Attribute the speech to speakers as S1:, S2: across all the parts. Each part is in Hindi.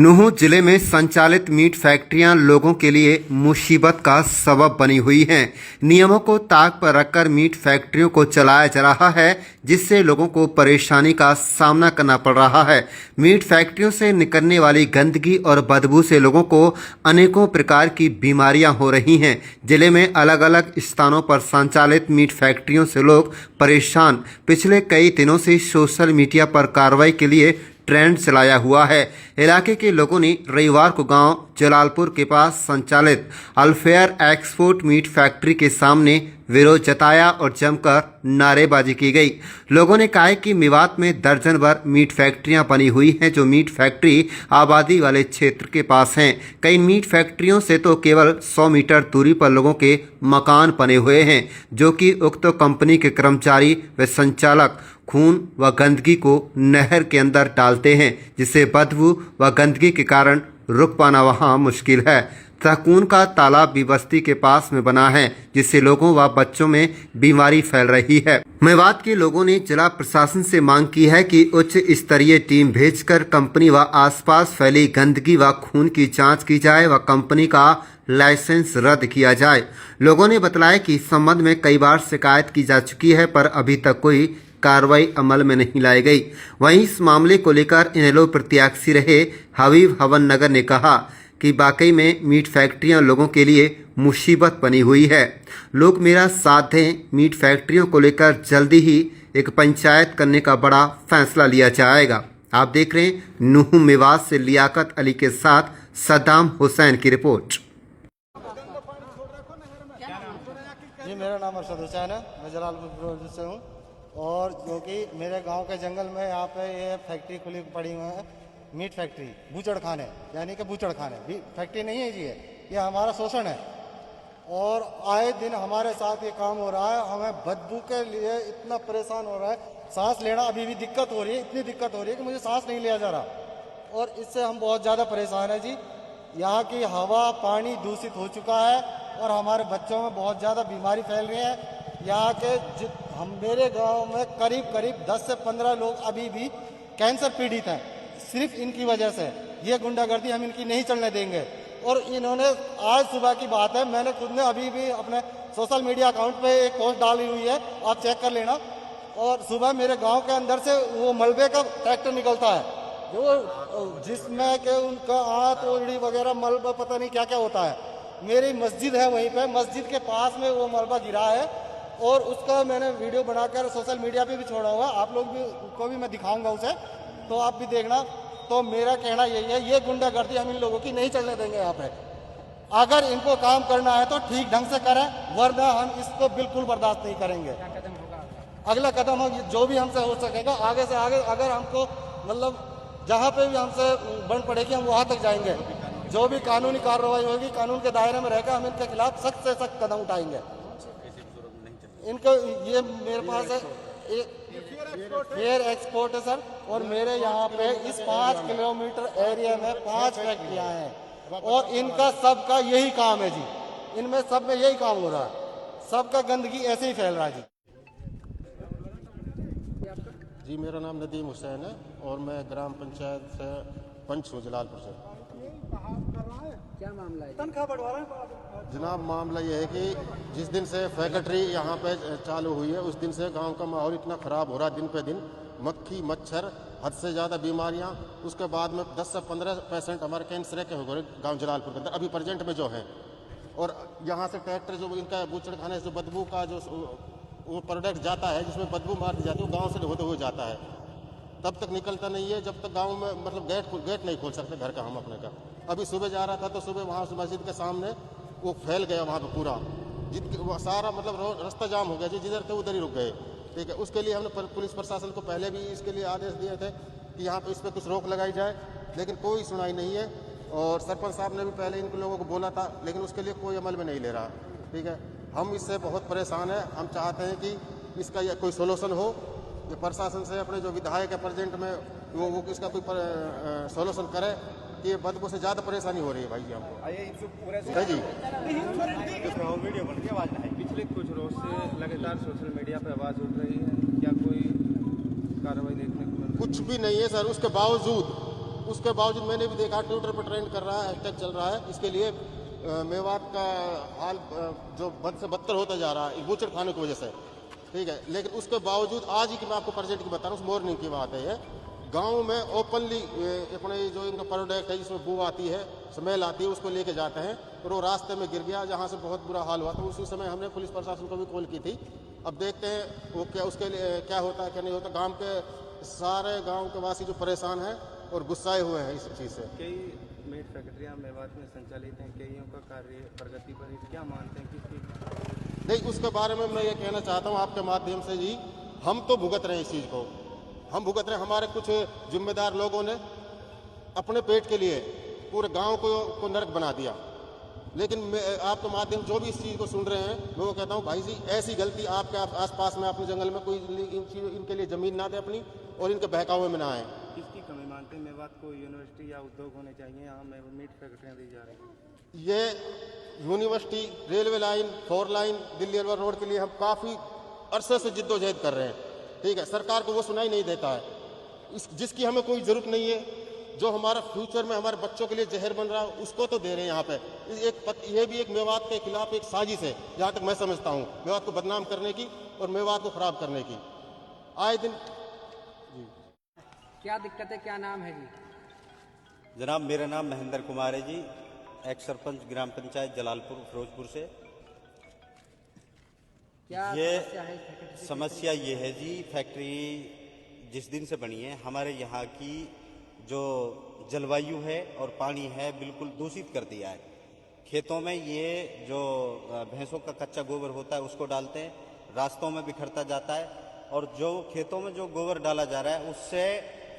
S1: नूंह जिले में संचालित मीट फैक्ट्रियां लोगों के लिए मुसीबत का सबब बनी हुई हैं। नियमों को ताक पर रखकर मीट फैक्ट्रियों को चलाया जा रहा है, जिससे लोगों को परेशानी का सामना करना पड़ रहा है। मीट फैक्ट्रियों से निकलने वाली गंदगी और बदबू से लोगों को अनेकों प्रकार की बीमारियां हो रही हैं। जिले में अलग अलग स्थानों पर संचालित मीट फैक्ट्रियों से लोग परेशान। पिछले कई दिनों से सोशल मीडिया पर कार्रवाई के लिए ट्रेंड चलाया हुआ है। इलाके के लोगों ने रविवार को गांव जलालपुर के पास संचालित अल्फेयर एक्सपोर्ट मीट फैक्ट्री के सामने विरोध जताया और जमकर नारेबाजी की गई। लोगों ने कहा कि मेवात में दर्जन भर मीट फैक्ट्रियां बनी हुई हैं, जो मीट फैक्ट्री आबादी वाले क्षेत्र के पास हैं। कई मीट फैक्ट्रियों से तो केवल 100 मीटर दूरी पर लोगों के मकान बने हुए हैं, जो कि उक्त कंपनी के कर्मचारी व संचालक खून व गंदगी को नहर के अंदर डालते हैं, जिससे बदबू व गंदगी के कारण रुक पाना वहां मुश्किल है। तहकून का तालाब भी बस्ती के पास में बना है, जिससे लोगों व बच्चों में बीमारी फैल रही है। मेवात के लोगों ने जिला प्रशासन से मांग की है कि उच्च स्तरीय टीम भेजकर कंपनी व आसपास फैली गंदगी व खून की जांच की जाए व कंपनी का लाइसेंस रद्द किया जाए। लोगों ने बताया कि इस संबंध में कई बार शिकायत की जा चुकी है, पर अभी तक कोई कार्रवाई अमल में नहीं लाई गई। वहीं इस मामले को लेकर इनेलो प्रत्याशी रहे हबीब हवन नगर ने कहा कि वाकई में मीट फैक्ट्रियां लोगों के लिए मुसीबत बनी हुई है। लोग मेरा साथ दें। मीट फैक्ट्रियों को लेकर जल्दी ही एक पंचायत करने का बड़ा फैसला लिया जाएगा। आप देख रहे हैं नूंह मेवात से लियाकत अली के साथ सद्दाम हुसैन की रिपोर्ट।
S2: जी, मेरा नाम अरशद हुसैन है। मैं जलालपुर से हूँ, और क्योंकि मेरे गांव के जंगल में यहाँ पे ये फैक्ट्री खुली पड़ी हुई है, मीट फैक्ट्री, बूचड़ खाने, यानी कि बूचड़ खाने भी फैक्ट्री नहीं है जी। ये हमारा शोषण है, और आए दिन हमारे साथ ये काम हो रहा है। हमें बदबू के लिए इतना परेशान हो रहा है, सांस लेना अभी भी दिक्कत हो रही है। इतनी दिक्कत हो रही है कि मुझे सांस नहीं लिया जा रहा, और इससे हम बहुत ज़्यादा परेशान हैं जी। यहाँ की हवा पानी दूषित हो चुका है, और हमारे बच्चों में बहुत ज़्यादा बीमारी फैल रही है। यहाँ के मेरे गांव में करीब करीब 10 से 15 लोग अभी भी कैंसर पीड़ित हैं, सिर्फ इनकी वजह से। ये गुंडागर्दी हम इनकी नहीं चलने देंगे। और इन्होंने, आज सुबह की बात है, मैंने खुद ने अभी भी अपने सोशल मीडिया अकाउंट पे एक पोस्ट डाली हुई है, आप चेक कर लेना। और सुबह मेरे गांव के अंदर से वो मलबे का ट्रैक्टर निकलता है, जो जिसमें के उनका आंत ओढ़ी वगैरह मलबा पता नहीं क्या क्या होता है। मेरी मस्जिद है वहीं पे, मस्जिद के पास में वो मलबा गिरा है, और उसका मैंने वीडियो बनाकर सोशल मीडिया पे भी छोड़ा हुआ। आप लोग भी को भी मैं दिखाऊंगा उसे, तो आप भी देखना। तो मेरा कहना यही है, ये गुंडागर्दी हम इन लोगों की नहीं चलने देंगे यहाँ पे। अगर इनको काम करना है तो ठीक ढंग से करें, वरना हम इसको बिल्कुल बर्दाश्त नहीं करेंगे। अगला कदम हम जो भी हमसे हो सकेगा आगे से आगे, अगर हमको मतलब जहाँ पे भी हमसे बन पड़ेगी हम वहाँ तक जाएंगे। जो भी कानूनी कार्रवाई होगी, कानून के दायरे में रहकर हम इनके खिलाफ सख्त से सख्त कदम उठाएंगे। इनको ये मेरे पास है फेयर एक्सपोर्ट है सर, और मेरे यहाँ पे इस 5 किलोमीटर एरिया में 5 फैक्ट्रियाँ हैं, और इनका सबका यही काम है जी। इनमें सब में यही काम हो रहा है, सबका गंदगी ऐसे ही फैल रहा है जी।
S3: जी, मेरा नाम नदीम हुसैन है, और मैं ग्राम पंचायत से पंच हूँ जलालपुर से।
S4: क्या मामला है?
S2: तनख्वाह बढ़वा रहे हैं
S3: जनाब, मामला ये है कि जिस दिन से फैक्ट्री यहाँ पे चालू हुई है, उस दिन से गांव का माहौल इतना ख़राब हो रहा है, दिन पे दिन मक्खी मच्छर, हद से ज़्यादा बीमारियाँ। उसके बाद में 10 से 15% हमारे कैंसर के हो गए गाँव जलालपुर के अंदर अभी प्रेजेंट में जो है। और यहाँ से ट्रैक्टर जो इनका बूचड़ खाने से बदबू का जो वो प्रोडक्ट जाता है, जिसमें बदबू मारती जाती है, वो गाँव से होते हुए जाता है, तब तक निकलता नहीं है जब तक गांव में मतलब गेट नहीं खोल सकते घर का हम अपने का। अभी सुबह जा रहा था तो सुबह वहाँ से मस्जिद के सामने वो फैल गया वहाँ पे पूरा, सारा मतलब रास्ता जाम हो गया, जो जिधर थे उधर ही रुक गए। ठीक है, उसके लिए हमने पुलिस प्रशासन को पहले भी इसके लिए आदेश दिए थे कि यहाँ पे इस पर कुछ रोक लगाई जाए, लेकिन कोई सुनाई नहीं है। और सरपंच साहब ने भी पहले इन लोगों को बोला था, लेकिन उसके लिए कोई अमल में नहीं ले रहा। ठीक है, हम इससे बहुत परेशान हैं। हम चाहते हैं कि इसका कोई सोल्यूशन हो, जो प्रशासन से अपने जो विधायक है प्रेजेंट में वो इसका कोई सोल्यूशन करे कि ये बदबू से ज़्यादा परेशानी हो रही है भाई जी हमको। है जी,
S5: वीडियो बन के आवाज़ नहीं। पिछले कुछ रोज से लगातार सोशल मीडिया पे आवाज़ उठ रही है, क्या कोई कार्रवाई देखने को मिल रही है?
S3: कुछ भी नहीं है सर। उसके बावजूद उसके बावजूद मैंने भी देखा ट्विटर पर ट्रेंड कर रहा है, हैशटैग चल रहा है, इसके लिए मेवात का हाल जो बद से बदतर होता जा रहा है बूचड़ खाने की वजह से, ठीक है। लेकिन उसके बावजूद आज ही की मैं आपको प्रेजेंट की बता रहा हूँ, मॉर्निंग की बात है ये, गांव में ओपनली अपने जो इनका प्रोडक्ट है जिसमें बू आती है, स्मेल आती है, उसको लेके जाते हैं और वो रास्ते में गिर गया, जहाँ से बहुत बुरा हाल हुआ। तो उसी समय हमने पुलिस प्रशासन को भी कॉल की थी। अब देखते हैं वो क्या उसके लिए क्या होता है क्या नहीं होता। गांव के सारे गांव के वासी जो परेशान हैं और गुस्साए हुए हैं इस चीज़ से।
S5: कई मीट फैक्ट्रियाँ मेवात में संचालित हैं, कईयों का कार्य प्रगति पर है। क्या मानते हैं कि
S3: नहीं, उसके बारे में मैं ये कहना चाहता हूँ आपके माध्यम से जी, हम तो भुगत रहे हैं इस चीज़ को, हम भुगत रहे हैं। हमारे कुछ जिम्मेदार लोगों ने अपने पेट के लिए पूरे गांव को नरक बना दिया। लेकिन मैं आपके माध्यम जो भी इस चीज़ को सुन रहे हैं, मैं वो कहता हूँ भाई जी, ऐसी गलती आपके आसपास में अपने जंगल में कोई इनके लिए ज़मीन ना दे अपनी और इनके बहकावे में ना आए।
S5: किसकी कमी मानते हैं? मेवात को यूनिवर्सिटी या उद्योग होने चाहिए, यहाँ मीट फैक्ट्रियाँ दी जा रही हैं।
S3: ये university, railway line, 4 line, Delhi Alwar road के लिए हम काफ़ी अरसे से जिद्दोजहद कर रहे हैं, ठीक है। सरकार को वो सुनाई नहीं देता है। जिसकी हमें कोई ज़रूरत नहीं है, जो हमारा फ्यूचर में हमारे बच्चों के लिए जहर बन रहा है, उसको तो दे रहे हैं यहाँ पे। ये भी एक मेवात के खिलाफ एक साजिश है, जहाँ तक मैं समझता हूँ, मेवात को बदनाम करने की और मेवात को खराब करने की। आए दिन
S4: क्या दिक्कत है, क्या नाम है जी?
S6: जनाब, मेरा नाम महेंद्र कुमार है जी, एक्स सरपंच ग्राम पंचायत जलालपुर फिरोजपुर से।
S4: क्या
S6: ये
S4: समस्या है इस फैक्ट्री से?
S6: समस्या ये है जी, फैक्ट्री जिस दिन से बनी है, हमारे यहाँ की जो जलवायु है और पानी है बिल्कुल दूषित कर दिया है। खेतों में ये जो भैंसों का कच्चा गोबर होता है उसको डालते हैं, रास्तों में बिखरता जाता है, और जो खेतों में जो गोबर डाला जा रहा है उससे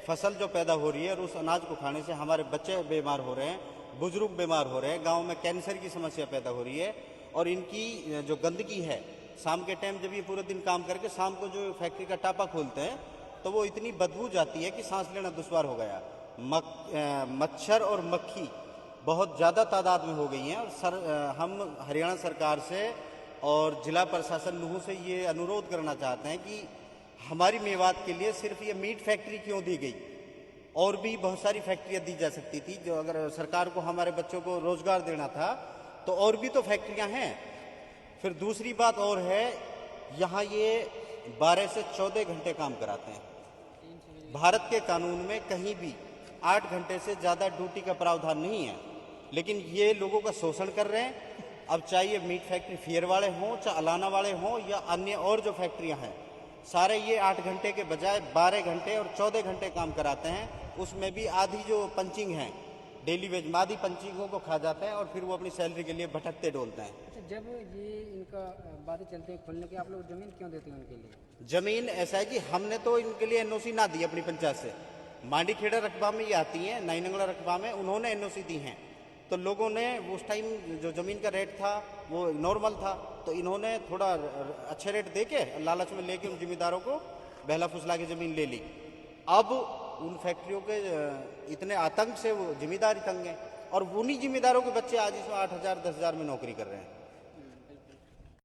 S6: फसल जो पैदा हो रही है और उस अनाज को खाने से हमारे बच्चे बीमार हो रहे हैं, बुजुर्ग बीमार हो रहे हैं, गाँव में कैंसर की समस्या पैदा हो रही है। और इनकी जो गंदगी है, शाम के टाइम जब ये पूरे दिन काम करके शाम को जो फैक्ट्री का टापा खोलते हैं तो वो इतनी बदबू जाती है कि सांस लेना दुश्वार हो गया। मच्छर और मक्खी बहुत ज़्यादा तादाद में हो गई हैं। और हम हरियाणा सरकार से और जिला प्रशासन नूहू से ये अनुरोध करना चाहते हैं कि हमारी मेवात के लिए सिर्फ ये मीट फैक्ट्री क्यों दी गई, और भी बहुत सारी फैक्ट्रियाँ दी जा सकती थी। जो अगर सरकार को हमारे बच्चों को रोज़गार देना था तो और भी तो फैक्ट्रियाँ हैं। फिर दूसरी बात और है, यहाँ ये 12 से 14 घंटे काम कराते हैं। भारत के कानून में कहीं भी 8 घंटे से ज़्यादा ड्यूटी का प्रावधान नहीं है, लेकिन ये लोगों का शोषण कर रहे हैं। अब चाहे मीट फैक्ट्री फेयर वाले हों, चाहे अलाना वाले हों, या अन्य और जो फैक्ट्रियां हैं, सारे ये 8 घंटे के बजाय 12 घंटे और 14 घंटे काम कराते हैं। उसमें भी आधी जो पंचिंग है, डेली वेज में आधी पंचिंगों को खा जाते हैं और फिर वो अपनी सैलरी के लिए भटकते डोलते हैं।
S4: अच्छा, जब ये इनका बातें चलते हैं खोलने की, आप लोग जमीन क्यों देते हैं उनके लिए?
S6: जमीन ऐसा है कि हमने तो इनके लिए एनओसी ना दी अपनी पंचायत से। मांडी खेड़ा रकबा में ये आती हैं, नाइनंगला रकबा में उन्होंने एनओसी दी हैं। तो लोगों ने उस टाइम जो ज़मीन का रेट था वो नॉर्मल था, तो इन्होंने थोड़ा अच्छे रेट दे के लालच में लेके उन जिम्मेदारों को बहला फुसला के ज़मीन ले ली। अब उन फैक्ट्रियों के इतने आतंक से वो जिम्मेदारी तंग हैं, और उन्हीं जिम्मेदारों के बच्चे आज इसमें 8,000 10,000 में नौकरी कर रहे हैं।